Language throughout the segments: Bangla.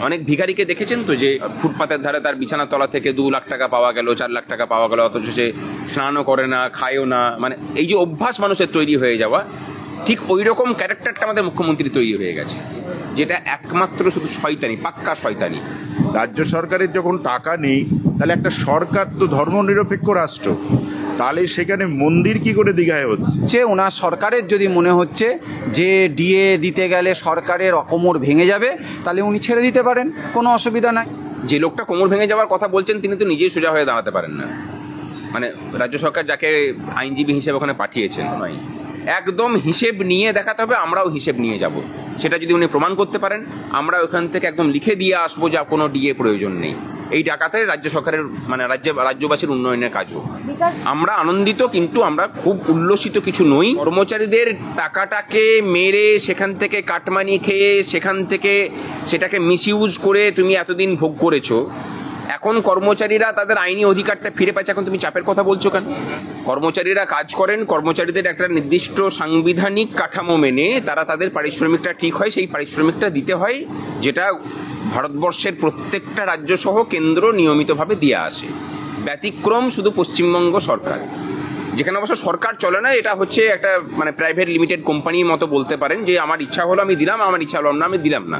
অনেক ভিখারিকে দেখেছেন তো, যে ফুটপাতের ধারে তার বিছানার তলা থেকে 2 লাখ টাকা পাওয়া গেল, 4 লাখ টাকা পাওয়া গেল, অথচ সে স্নানও করে না, খায়ও না। মানে এই যে অভ্যাস মানুষের তৈরি হয়ে যাওয়া, ঠিক ওই রকম ক্যারেক্টারটা আমাদের মুখ্যমন্ত্রী তৈরি হয়ে গেছে, যেটা একমাত্র শুধু শয়তানি, পাক্কা শয়তানি। রাজ্য সরকারের যখন টাকা নেই, তাহলে একটা সরকার তো ধর্মনিরপেক্ষ রাষ্ট্র, তাহলে সেখানে মন্দির কি করে দীঘায় হচ্ছে? ওনার সরকারের যদি মনে হচ্ছে যে ডিএ দিতে গেলে সরকারের কোমর ভেঙে যাবে, তাহলে উনি ছেড়ে দিতে পারেন, কোনো অসুবিধা নাই। যে লোকটা কোমর ভেঙে যাওয়ার কথা বলছেন, তিনি তো নিজেই সোজা হয়ে দাঁড়াতে পারেন না। মানে রাজ্য সরকার যাকে আইনজীবী হিসেবে ওখানে পাঠিয়েছেন, নয়, একদম হিসেব নিয়ে দেখাতে হবে। আমরাও হিসেব নিয়ে যাব, সেটা যদি উনি প্রমাণ করতে পারেন, আমরা ওখান থেকে একদম লিখে দিয়ে আসবো যে কোনো ডিএ প্রয়োজন নেই। এই টাকাতে রাজ্য সরকারের মানে রাজ্যবাসীর উন্নয়নের কাজ হোক। আমরা আনন্দিত, কিন্তু আমরা খুব উল্লসিত কিছু নই। কর্মচারীদের টাকাটাকে মেরে, সেখান থেকে কাটমানি খেয়ে, সেখান থেকে সেটাকে মিসইউজ করে তুমি এতদিন ভোগ করেছো। এখন কর্মচারীরা তাদের আইনি অধিকারটা ফিরে পাচ্ছে, এখন তুমি চাপের কথা বলছো কেন? কর্মচারীরা কাজ করেন, কর্মচারীদের একটা নির্দিষ্ট সাংবিধানিক কাঠামো মেনে তারা তাদের পারিশ্রমিকটা ঠিক হয়, সেই পারিশ্রমিকটা দিতে হয়, যেটা ভারতবর্ষের প্রত্যেকটা রাজ্য সহ কেন্দ্র নিয়মিতভাবে দিয়ে আসে। ব্যতিক্রম শুধু পশ্চিমবঙ্গ সরকার, যেখানে অবশ্য সরকার চলে না, এটা হচ্ছে একটা মানে প্রাইভেট লিমিটেড কোম্পানির মতো বলতে পারেন, যে আমার ইচ্ছা হলো আমি দিলাম, আমার ইচ্ছা হলো না আমি দিলাম না।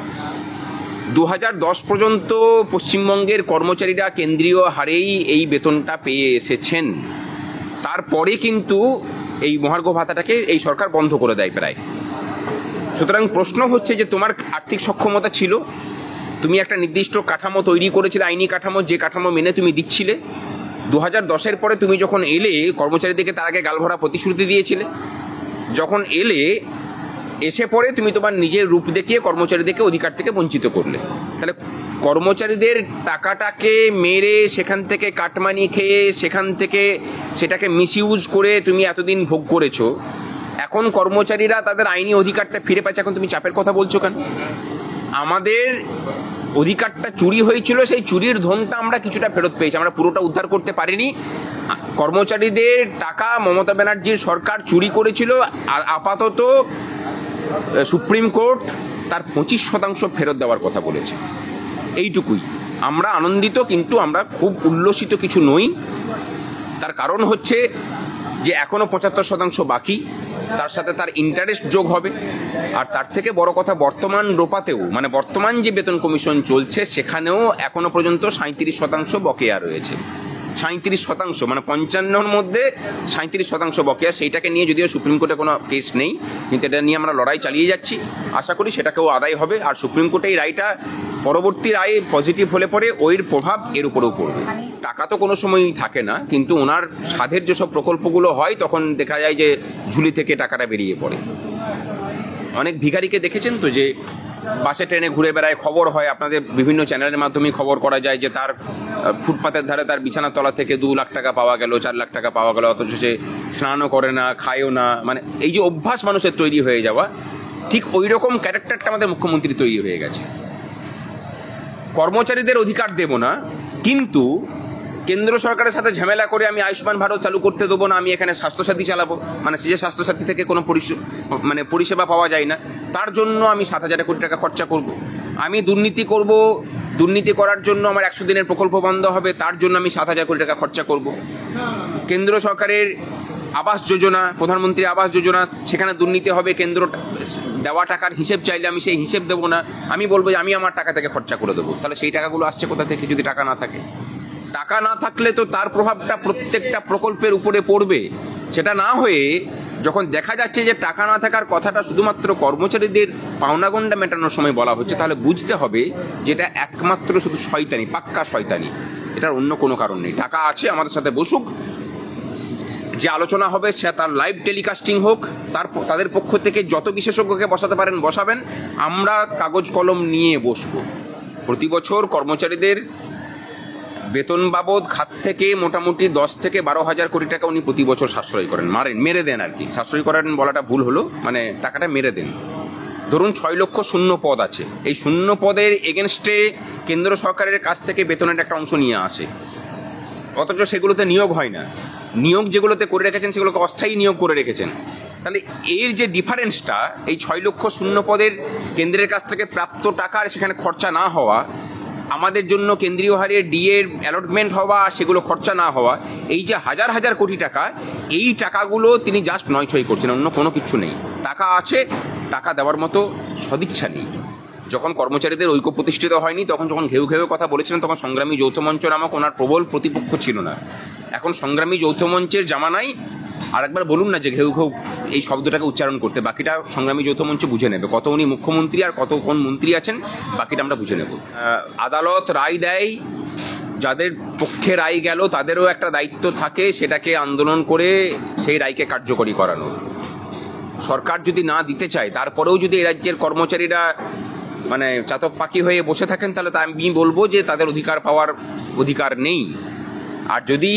2010 পর্যন্ত পশ্চিমবঙ্গের কর্মচারীরা কেন্দ্রীয় হারেই এই বেতনটা পেয়ে এসেছেন। তারপরে কিন্তু এই মহার্ঘ ভাতাটাকে এই সরকার বন্ধ করে দেয় প্রায়। সুতরাং প্রশ্ন হচ্ছে যে তোমার আর্থিক সক্ষমতা ছিল, তুমি একটা নির্দিষ্ট কাঠামো তৈরি করেছিলে, আইনি কাঠামো, যে কাঠামো মেনে তুমি দিচ্ছিলে। 2010-এর পরে তুমি যখন এলে, কর্মচারীদেরকে তার আগে গালভরা প্রতিশ্রুতি দিয়েছিলে। যখন এসে পরে তুমি তোমার নিজের রূপ দেখিয়ে কর্মচারীদেরকে অধিকার থেকে বঞ্চিত করলে। তাহলে কর্মচারীদের টাকাটাকে মেরে, সেখান থেকে কাটমানি খেয়ে, সেখান থেকে সেটাকে মিসইউজ করে তুমি এতদিন ভোগ করেছো। এখন কর্মচারীরা তাদের আইনি অধিকারটা ফিরে পাচ্ছে, এখন তুমি চাপের কথা বলছো কেন? আমাদের অধিকারটা চুরি হয়েছিল, সেই চুরির ধনটা আমরা কিছুটা ফেরত পেয়েছি, আমরা পুরোটা উদ্ধার করতে পারিনি। কর্মচারীদের টাকা মমতা ব্যানার্জির সরকার চুরি করেছিল। আপাতত সুপ্রিম কোর্ট তার 25% ফেরত দেওয়ার কথা বলেছে। এইটুকুই। আমরা আনন্দিত, কিন্তু আমরা খুব উল্লসিত কিছু নই। তার কারণ হচ্ছে যে এখনও 75% বাকি, তার সাথে তার ইন্টারেস্ট যোগ হবে। আর তার থেকে বড় কথা, বর্তমান রোপাতেও মানে বর্তমান যে বেতন কমিশন চলছে, সেখানেও এখনো পর্যন্ত 37% বকেয়া রয়েছে। 37%, মানে 55-র মধ্যে 37% বকেয়া। সেইটাকে নিয়ে যদিও সুপ্রিম কোর্টে কোনো কেস নেই, কিন্তু এটা নিয়ে আমরা লড়াই চালিয়ে যাচ্ছি। আশা করি সেটাকেও আদায় হবে। আর সুপ্রিম কোর্টে এই রায়টা, পরবর্তী রায় পজিটিভ হলে পরে ওর প্রভাব এর উপরেও পড়বে। টাকা তো কোনো সময়ই থাকে না, কিন্তু ওনার সাধের যেসব প্রকল্পগুলো হয়, তখন দেখা যায় যে ঝুলি থেকে টাকাটা বেরিয়ে পড়ে। অনেক ভিখারিকে দেখেছেন তো, যে বাসে ট্রেনে ঘুরে বেড়ায়, খবর হয়, আপনাদের বিভিন্ন চ্যানেলের মাধ্যমে খবর করা যায় যে তার ফুটপাতের ধারে তার বিছানার তলা থেকে 2 লাখ টাকা পাওয়া গেল, 4 লাখ টাকা পাওয়া গেল, অথচ সে স্নানও করে না, খায়ও না। মানে এই যে অভ্যাস মানুষের তৈরি হয়ে যাওয়া, ঠিক ওই রকম ক্যারেক্টারটা আমাদের মুখ্যমন্ত্রী তৈরি হয়ে গেছে। কর্মচারীদের অধিকার দেব না, কিন্তু কেন্দ্র সরকারের সাথে ঝামেলা করে আমি আয়ুষ্মান ভারত চালু করতে দেবো না, আমি এখানে স্বাস্থ্যসাথী চালাবো, মানে সে যে স্বাস্থ্যসাথী থেকে কোনো পরিষেবা পাওয়া যায় না, তার জন্য আমি 7,000 কোটি টাকা খরচা করব। আমি দুর্নীতি করব, দুর্নীতি করার জন্য আমার 100 দিনের প্রকল্প বন্ধ হবে, তার জন্য আমি 7,000 কোটি টাকা খরচা করব। কেন্দ্র সরকারের আবাস যোজনা, প্রধানমন্ত্রী আবাস যোজনা, সেখানে দুর্নীতি হবে, কেন্দ্র দেওয়া টাকার হিসেব চাইলে আমি সেই হিসেব দেবো না, আমি বলবো যে আমি আমার টাকা থেকে খরচা করে দেবো। তাহলে সেই টাকাগুলো আসছে কোথা থেকে, যদি টাকা না থাকে? টাকা না থাকলে তো তার প্রভাবটা প্রত্যেকটা প্রকল্পের উপরে পড়বে। সেটা না হয়ে যখন দেখা যাচ্ছে যে টাকা না থাকার কথাটা শুধুমাত্র কর্মচারীদের পাওনাগন্ডা মেটানোর সময় বলা হচ্ছে, তাহলে বুঝতে হবে যে এটা একমাত্র শুধু শয়তানি, পাক্কা শয়তানি, এটার অন্য কোনো কারণ নেই। টাকা আছে, আমাদের সাথে বসুক, যে আলোচনা হবে সে তার লাইভ টেলিকাস্টিং হোক, তাদের পক্ষ থেকে যত বিশেষজ্ঞকে বসাতে পারেন বসাবেন, আমরা কাগজ কলম নিয়ে বসবো। প্রতি বছর কর্মচারীদের বেতন বাবদ খাত থেকে মোটামুটি 10 থেকে 12,000 কোটি টাকা উনি প্রতি বছর সাশ্রয় করেন, মেরে দেন আর কি। সাশ্রয় করেন বলাটা ভুল হলো, মানে টাকাটা মেরে দেন। ধরুন 6 লক্ষ শূন্য পদ আছে, এই শূন্য পদের এগেনস্টে কেন্দ্র সরকারের কাছ থেকে বেতনের একটা অংশ নিয়ে আসে, অথচ সেগুলোতে নিয়োগ হয় না। নিয়োগ যেগুলোতে করে রেখেছেন সেগুলোকে অস্থায়ী নিয়োগ করে রেখেছেন। তাহলে এর যে ডিফারেন্সটা, এই 6 লক্ষ শূন্য পদের কেন্দ্রের কাছ থেকে প্রাপ্ত টাকার সেখানে খরচা না হওয়া, আমাদের জন্য কেন্দ্রীয় হারে ডিএর অ্যালটমেন্ট হওয়া, সেগুলো খরচা না হওয়া, এই যে হাজার হাজার কোটি টাকা, এই টাকাগুলো তিনি জাস্ট নয়ছয় করছেন, অন্য কোনো কিছু নেই। টাকা আছে, টাকা দেওয়ার মতো সদিচ্ছা নেই। যখন কর্মচারীদের ঐক্য প্রতিষ্ঠিত হয়নি, তখন যখন ঘেউ ঘেউ কথা বলেছিলেন, তখন সংগ্রামী যৌথ মঞ্চ নামক ওনার প্রবল প্রতিপক্ষ ছিল না। এখন সংগ্রামী যৌথ মঞ্চের জামানায় আরেকবার বলুন না যে ঘেউ ঘেউ এই শব্দটাকে উচ্চারণ করতে, বাকিটা সংগ্রামী যৌথ মঞ্চ বুঝে নেবে। কত উনি মুখ্যমন্ত্রী আর কত কোন মন্ত্রী আছেন, বাকিটা আমরা বুঝে নেব। আদালত রায় দেয়, যাদের পক্ষে রায় গেল তাদেরও একটা দায়িত্ব থাকে সেটাকে আন্দোলন করে সেই রায়কে কার্যকরী করানো। সরকার যদি না দিতে চায়, তারপরেও যদি এই রাজ্যের কর্মচারীরা মানে চাতক পাখি হয়ে বসে থাকেন, তাহলে তা আমি বলবো যে তাদের অধিকার পাওয়ার অধিকার নেই। আর যদি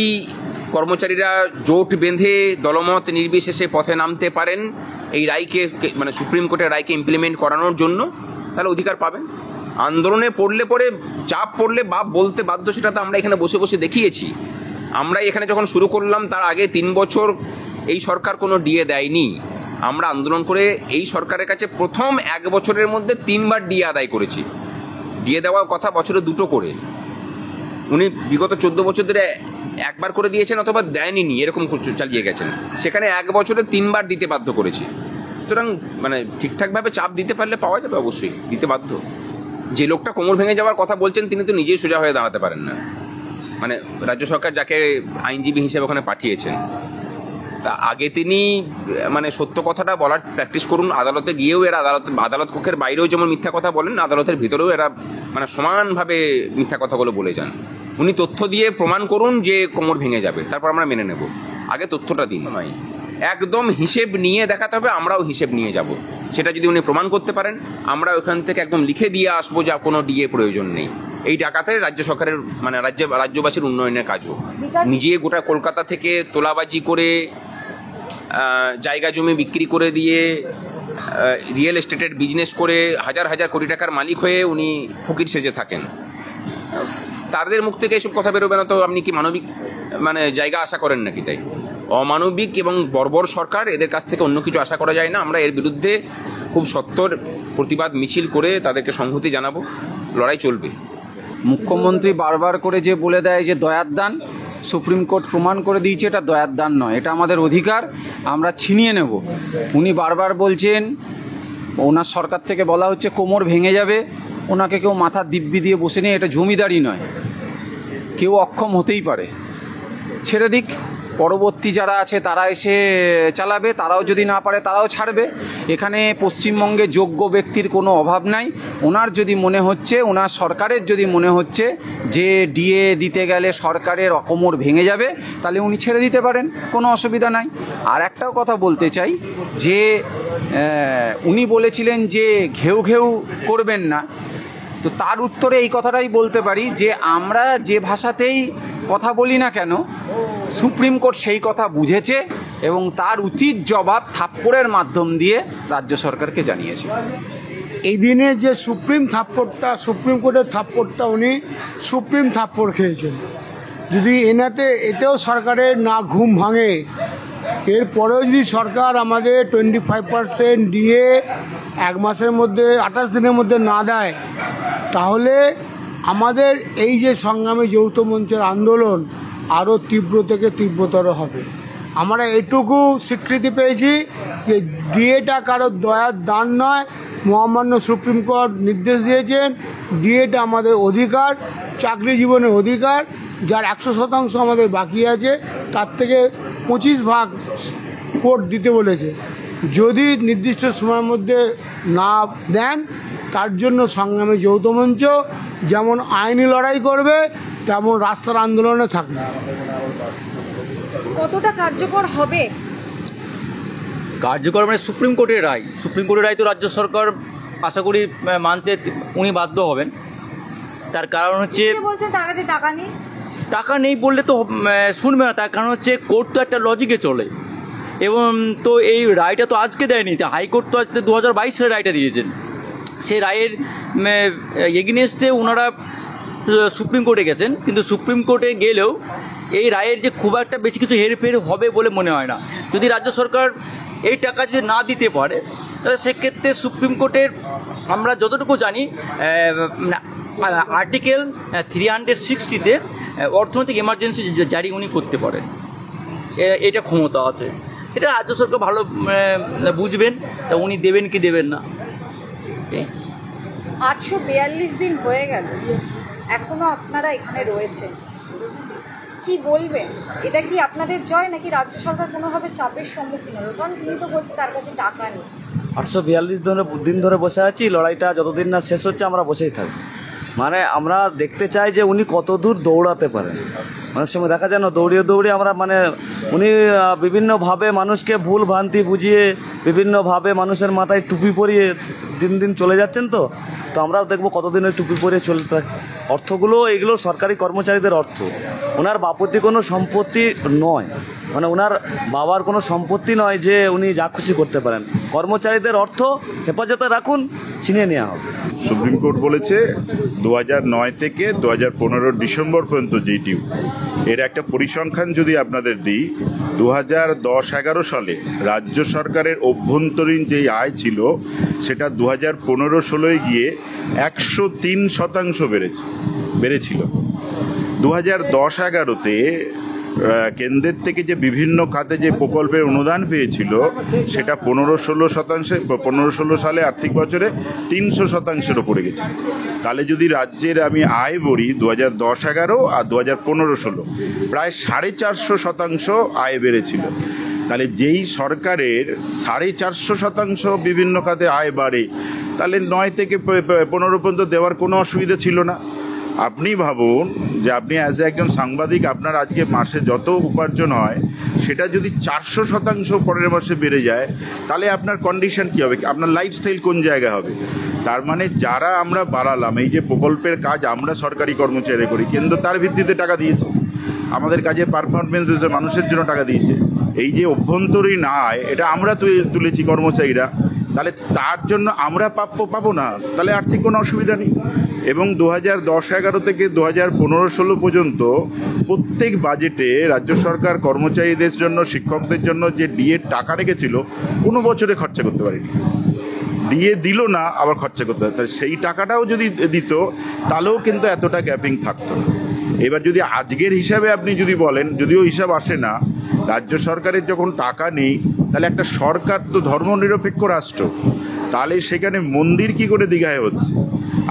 কর্মচারীরা জোট বেঁধে দলমত নির্বিশেষে পথে নামতে পারেন এই রায়কে, মানে সুপ্রিম কোর্টের রায়কে ইমপ্লিমেন্ট করানোর জন্য, তাহলে অধিকার পাবেন। আন্দোলনে পড়লে পরে চাপ পড়লে বাপ বলতে বাধ্য, সেটা তো আমরা এখানে বসে বসে দেখিয়েছি। আমরা এখানে যখন শুরু করলাম তার আগে 3 বছর এই সরকার কোনো ডিএ দেয়নি। আমরা আন্দোলন করে এই সরকারের কাছে প্রথম 1 বছরের মধ্যে 3 বার ডিএ আদায় করেছি। ডিএ দেওয়ার কথা বছরে 2টো করে, উনি বিগত 14 বছর ধরে একবার করে দিয়েছেন অথবা দেয়নি, এরকম চালিয়ে গেছেন। সেখানে 1 বছরে 3 বার দিতে বাধ্য করেছি। সুতরাং মানে ঠিকঠাকভাবে চাপ দিতে পারলে পাওয়া যাবে, অবশ্যই দিতে বাধ্য। যে লোকটা কোমর ভেঙে যাওয়ার কথা বলছেন তিনি তো নিজেই সোজা হয়ে দাঁড়াতে পারেন না। মানে রাজ্য সরকার যাকে আইনজীবী হিসেবে ওখানে পাঠিয়েছেন, তা আগে তিনি মানে সত্য কথাটা বলার প্র্যাকটিস করুন। আদালতে গিয়েও এরা আদালত কক্ষের বাইরেও যেমন মিথ্যা কথা বলেন, আদালতের ভিতরেও এরা মানে সমানভাবে মিথ্যা কথাগুলো বলে যান। উনি তথ্য দিয়ে প্রমাণ করুন যে কোমর ভেঙে যাবে, তারপর আমরা মেনে নেব। আগে তথ্যটা দিন। নয় একদম হিসেব নিয়ে দেখাতে হবে, আমরাও হিসেব নিয়ে যাব। সেটা যদি উনি প্রমাণ করতে পারেন, আমরা ওখান থেকে একদম লিখে দিয়ে আসবো যে কোনো ডিএ প্রয়োজন নেই। এই টাকাতে রাজ্য সরকারের মানে রাজ্যবাসীর উন্নয়নের কাজ হোক। নিজে গোটা কলকাতা থেকে তোলাবাজি করে, জায়গা জমি বিক্রি করে দিয়ে, রিয়েল এস্টেটের বিজনেস করে হাজার হাজার কোটি টাকার মালিক হয়ে উনি ফকির সেজে থাকেন। তাদের মুখ থেকে এসব কথা বেরোবে না তো আপনি কি মানবিক মানে জায়গা আশা করেন নাকি? তাই অমানবিক এবং বর্বর সরকার, এদের কাছ থেকে অন্য কিছু আশা করা যায় না। আমরা এর বিরুদ্ধে খুব সত্বর প্রতিবাদ মিছিল করে তাদেরকে সংহতি জানাবো। লড়াই চলবে। মুখ্যমন্ত্রী বারবার করে যে বলে দেয় যে দয়ার দান, সুপ্রিম কোর্ট প্রমাণ করে দিয়েছে এটা দয়ার দান নয়, এটা আমাদের অধিকার, আমরা ছিনিয়ে নেব। উনি বারবার বলছেন, ওনার সরকার থেকে বলা হচ্ছে কোমর ভেঙে যাবে, ওনাকে কেউ মাথার দিব্যি দিয়ে বসে নেই, এটা জমিদারি নয়, কেউ অক্ষম হতেই পারে, ছেড়ে দিক। পরবর্তী যারা আছে তারা এসে চালাবে, তারাও যদি না পারে তারাও ছাড়বে। এখানে পশ্চিমবঙ্গে যোগ্য ব্যক্তির কোনো অভাব নাই। ওনার যদি মনে হচ্ছে, ওনার সরকারের যদি মনে হচ্ছে যে ডিএ দিতে গেলে সরকারের কোমর ভেঙে যাবে, তাহলে উনি ছেড়ে দিতে পারেন, কোনো অসুবিধা নাই। আর একটাও কথা বলতে চাই যে উনি বলেছিলেন যে ঘেউ ঘেউ করবেন না, তো তার উত্তরে এই কথাটাই বলতে পারি যে আমরা যে ভাষাতেই কথা বলি না কেন, সুপ্রিম কোর্ট সেই কথা বুঝেছে এবং তার উচিত জবাব থাপ্পড়ের মাধ্যম দিয়ে রাজ্য সরকারকে জানিয়েছে। এই দিনে যে সুপ্রিম কোর্টের থাপ্পড়টা উনি সুপ্রিম থাপ্পড় খেয়েছেন। যদি এতেও সরকারের না ঘুম ভাঙে, এরপরেও যদি সরকার আমাদের 25% ডিএ 1 মাসের মধ্যে 28 দিনের মধ্যে না দেয়, তাহলে আমাদের এই যে সংগ্রামী যৌথ মঞ্চের আন্দোলন আরও তীব্র থেকে তীব্রতর হবে। আমরা এটুকু স্বীকৃতি পেয়েছি যে ডিএটা কারো দয়ার দান নয়, মহামান্য সুপ্রিম কোর্ট নির্দেশ দিয়েছেন ডিএটা আমাদের অধিকার, চাকরি জীবনের অধিকার। যার 100% আমাদের বাকি আছে, তার থেকে 25% কোর্ট দিতে বলেছে। যদি নির্দিষ্ট সময়ের মধ্যে না দেন, তার জন্য সংগ্রামী যৌথ মঞ্চ যেমন আইনি লড়াই করবে, তেমন রাস্তার আন্দোলনে থাকবে। কতটা কার্যকর হবে? কার্যকর মানে সুপ্রিম কোর্টের রায় তো রাজ্য সরকার আশা করি মানতে উনি বাধ্য হবেন। তার কারণ হচ্ছে বলছেন তার কাছে টাকা নেই বললে তো শুনবে না। তার কারণ হচ্ছে কোর্ট তো একটা লজিকে চলে, এবং তো এই রায়টা তো আজকে দেয়নি, হাইকোর্ট তো আজকে 2022 সালে রায়টা দিয়েছেন। সেই রায়ের এগেইনস্টে ওনারা সুপ্রিম কোর্টে গেছেন, কিন্তু সুপ্রিম কোর্টে গেলেও এই রায়ের যে খুব একটা বেশি কিছু হেরফের হবে বলে মনে হয় না। যদি রাজ্য সরকার এই টাকা যদি না দিতে পারে তাহলে সেক্ষেত্রে সুপ্রিম কোর্টের আমরা যতটুকু জানি আর্টিকেল 360-তে অর্থনৈতিক এমার্জেন্সি জারি উনি করতে পারেন, এটা ক্ষমতা আছে। সেটা রাজ্য সরকার ভালো বুঝবেন, তা উনি দেবেন কি দেবেন না। 842 দিন হয়ে গেল, এখনো আপনারা এখানে রয়েছেন, কি বলবেন? এটা কি আপনাদের জয় নাকি রাজ্য সরকার কোনোভাবে চাপের সম্মুখীন হলো? কারণ তিনি তো বলছে তার কাছে টাকা নেই। 842 দিন ধরে বসে আছি, লড়াইটা যতদিন না শেষ হচ্ছে আমরা বসেই থাকি। মানে আমরা দেখতে চাই যে উনি কত দূর দৌড়াতে পারেন। অনেক সময় দেখা যায় না, দৌড়িয়ে আমরা মানে উনি বিভিন্নভাবে মানুষকে ভুল ভ্রান্তি বুঝিয়ে বিভিন্নভাবে মানুষের মাথায় টুপি পরিয়ে দিন চলে যাচ্ছেন। তো আমরাও দেখবো কতদিন ওই টুপি পরিয়ে চলতে থাকে। অর্থগুলো এগুলো সরকারি কর্মচারীদের অর্থ, ওনার বাপতি কোনো সম্পত্তি নয়, মানে ওনার বাবার কোনো সম্পত্তি নয় যে উনি যা খুশি করতে পারেন। কর্মচারীদের অর্থ হেফাজতে রাখুন, ছিনিয়ে নেওয়া হবে। সুপ্রিম কোর্ট বলেছে 2009 থেকে 2015 ডিসেম্বর পর্যন্ত যে ডিউ, এর একটা পরিসংখ্যান যদি আপনাদের দিই, 2010-11 সালে রাজ্য সরকারের অভ্যন্তরীণ যেই আয় ছিল সেটা 2015-16 গিয়ে 103% বেড়েছিল। 2010-11-তে কেন্দ্রের থেকে যে বিভিন্ন খাতে যে প্রকল্পের অনুদান পেয়েছিল সেটা 15-16 সালে আর্থিক বছরে 300%-এর উপরে গেছে। তাহলে যদি রাজ্যের আমি আয় বলি 2010-11 আর 2015-16 প্রায় 450% আয় বেড়েছিল। তাহলে যেই সরকারের 450% বিভিন্ন খাতে আয় বাড়ে, তাহলে 9 থেকে 15 পর্যন্ত দেওয়ার কোনো অসুবিধা ছিল না। আপনি ভাবুন যে আপনি অ্যাজ এ একজন সাংবাদিক, আপনার আজকে মাসে যত উপার্জন হয় সেটা যদি 400% পরের মাসে বেড়ে যায়, তাহলে আপনার কন্ডিশন কী হবে, আপনার লাইফস্টাইল কোন জায়গায় হবে? তার মানে যারা আমরা বাড়ালাম, এই যে প্রকল্পের কাজ আমরা সরকারি কর্মচারী করি, কেন্দ্র তার ভিত্তিতে টাকা দিয়েছে, আমাদের কাজে পারফরমেন্স বেসে মানুষের জন্য টাকা দিয়েছে। এই যে অভ্যন্তরীণ আয় এটা আমরা তুলেছি কর্মচারীরা, তাহলে তার জন্য আমরা প্রাপ্য পাবো না, তাহলে আর্থিক কোনো অসুবিধা নেই। এবং 2010-11 থেকে 2015-16 পর্যন্ত প্রত্যেক বাজেটে রাজ্য সরকার কর্মচারীদের জন্য, শিক্ষকদের জন্য যে ডিএর টাকা রেখেছিল, কোনো বছরে খরচা করতে পারেনি। ডিএ দিল না, আবার খরচা করতে হয়, তাহলে সেই টাকাটাও যদি দিত তাহলেও কিন্তু এতটা গ্যাপিং থাকতো না। এবার যদি আজকের হিসাবে আপনি যদি বলেন, যদিও হিসাব আসে না, রাজ্য সরকারের যখন টাকা নেই, তাহলে একটা সরকার তো ধর্মনিরপেক্ষ রাষ্ট্র, তাহলে সেখানে মন্দির কি করে দীঘায় হচ্ছে?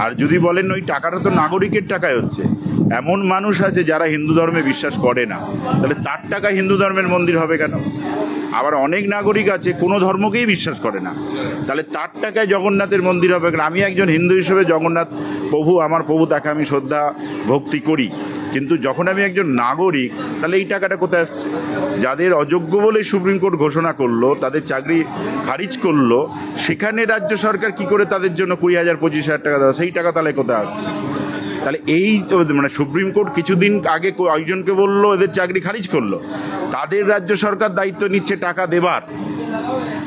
আর যদি বলেন ওই টাকাটা তো নাগরিকের টাকায় হচ্ছে, এমন মানুষ আছে যারা হিন্দু ধর্মে বিশ্বাস করে না, তাহলে তার টাকা হিন্দু ধর্মের মন্দির হবে কেন? আবার অনেক নাগরিক আছে কোনো ধর্মকেই বিশ্বাস করে না, তাহলে তার টাকায় জগন্নাথের মন্দির হবে কেন? আমি একজন হিন্দু হিসেবে জগন্নাথ প্রভু আমার প্রভু, তাকে আমি শ্রদ্ধা ভক্তি করি, কিন্তু যখন আমি একজন নাগরিক, তাহলে এই টাকাটা কোথায় আসছে? যাদের অযোগ্য বলে সুপ্রিম কোর্ট ঘোষণা করলো, তাদের চাকরি খারিজ করলো, সেখানে রাজ্য সরকার কি করে তাদের জন্য 20,000-25,000 টাকা দেওয়া, সেই টাকা তাহলে কোথায় আসছে? তাহলে এই মানে সুপ্রিম কোর্ট কিছুদিন আগে একজনকে বললো এদের চাকরি খারিজ করলো, তাদের রাজ্য সরকার দায়িত্ব নিচ্ছে টাকা দেবার,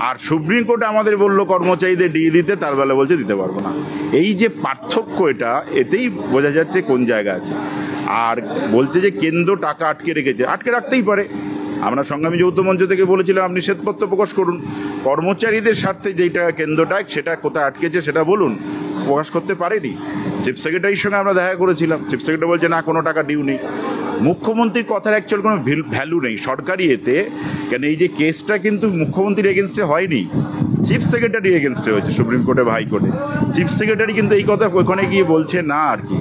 আর সুপ্রিম কোর্ট আমাদের বললো কর্মচারীদের দিয়ে দিতে, তার বেলা বলছে দিতে পারবো না। এই যে পার্থক্য, এটা এতেই বোঝা যাচ্ছে কোন জায়গা আছে। আর বলছে যে কেন্দ্র টাকা আটকে রেখেছে, আটকে রাখতেই পারে। আমরা সংগ্রামী যৌথ মঞ্চ থেকে বলেছিলাম আপনি শ্বেতপত্র প্রকাশ করুন, কর্মচারীদের স্বার্থে যেইটা কেন্দ্রটায় সেটা কোথায় আটকেছে সেটা বলুন। প্রকাশ করতে পারেনি। চিফ সেক্রেটারির সঙ্গে আমরা দেখা করেছিলাম, চিফ সেক্রেটারি বলছে না, কোনো টাকা ডিউ নেই। মুখ্যমন্ত্রীর কথার অ্যাকচুয়াল কোনো ভ্যালু নেই সরকারি এতে, কেন এই যে কেসটা কিন্তু মুখ্যমন্ত্রীর এগেনস্টে হয়নি, চিফ সেক্রেটারি এগেনস্টে হয়েছে সুপ্রিম কোর্টে বা হাইকোর্টে। চিফ সেক্রেটারি কিন্তু এই কথা ওখানে গিয়ে বলছে না আর কি।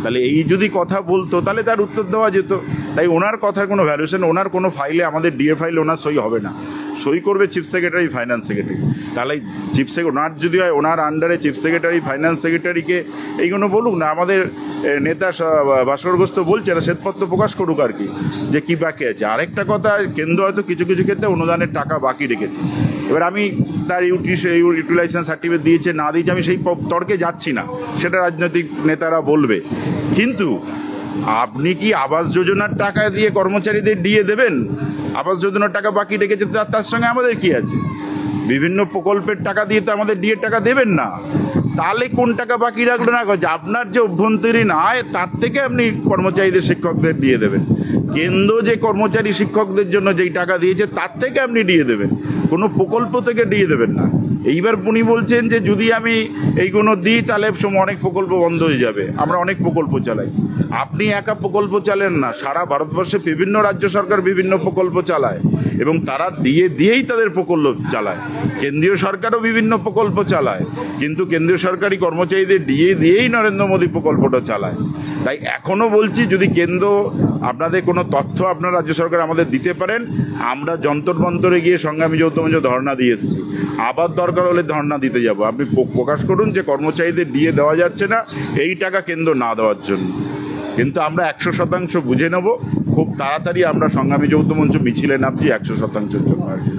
তাহলে এই যদি কথা বলতো তাহলে তার উত্তর দেওয়া যেত। তাই ওনার কথার কোনো ভ্যালুয়েশন, ওনার কোনো ফাইলে, আমাদের ডিএ ফাইলে ওনার সই হবে না, সই করবে চিফ সেক্রেটারি, ফাইন্যান্স সেক্রেটারি। তাহলে চিফ সেক্রেটারি ওনার যদি হয়, ওনার আন্ডারে চিফ সেক্রেটারি, ফাইন্যান্স সেক্রেটারিকে এইগুলো বলুক না। আমাদের নেতা ভাস্করগ্রস্ত বলছে না, শ্বেতপত্র প্রকাশ করুক আর কি, যে কী বাকি আছে। আরেকটা কথা, কেন্দ্র হয়তো কিছু কিছু ক্ষেত্রে অনুদানের টাকা বাকি রেখেছে। এবার আমি তার ইউটিলাইজেশন সার্টিফিকেট দিয়েছে না দিয়েছে আমি সেই তর্কে যাচ্ছি না, সেটা রাজনৈতিক নেতারা বলবে। কিন্তু আপনি কি আবাস যোজনার টাকা দিয়ে কর্মচারীদের ডিএ দেবেন? আবাস যোজনার টাকা বাকি রেখেছে, তার সঙ্গে আমাদের কি আছে? বিভিন্ন প্রকল্পের টাকা দিয়ে তো আমাদের ডিএর টাকা দেবেন না। তাহলে কোন টাকা বাকি রাখলো না যে আপনার যে অভ্যন্তরীণ আয় তার থেকে আপনি কর্মচারীদের শিক্ষকদের দিয়ে দেবেন। কেন্দ্র যে কর্মচারী শিক্ষকদের জন্য যেই টাকা দিয়েছে তার থেকে আপনি দিয়ে দেবেন, কোনো প্রকল্প থেকে দিয়ে দেবেন না। এইবার উনি বলছেন যে যদি আমি এইগুলো দিই তাহলে অনেক প্রকল্প বন্ধ হয়ে যাবে। আমরা অনেক প্রকল্প চালাই, আপনি একা প্রকল্প চালেন না, সারা ভারতবর্ষে বিভিন্ন রাজ্য সরকার বিভিন্ন প্রকল্প চালায় এবং তারা দিয়েই তাদের প্রকল্প চালায়। কেন্দ্রীয় সরকারও বিভিন্ন প্রকল্প চালায়, কিন্তু কেন্দ্রীয় সরকারি কর্মচারীদের দিয়েই নরেন্দ্র মোদী প্রকল্পটা চালায়। তাই এখনও বলছি, যদি কেন্দ্র আপনাদের কোনো তথ্য আপনার রাজ্য সরকার আমাদের দিতে পারেন, আমরা যন্তর মন্তরে গিয়ে সংগ্রামী যৌথ মঞ্চ ধর্ণা দিয়ে এসেছি, আবার দরকার হলে ধর্ণা দিতে যাব। আপনি প্রকাশ করুন যে কর্মচারীদের দিয়ে দেওয়া যাচ্ছে না, এই টাকা কেন্দ্র না দেওয়ার জন্য। কিন্তু আমরা 100% বুঝে নেব, খুব তাড়াতাড়ি আমরা সংগ্রামী যৌথ মঞ্চ মিছিলে নামছি 100%-র জন্য আর কি।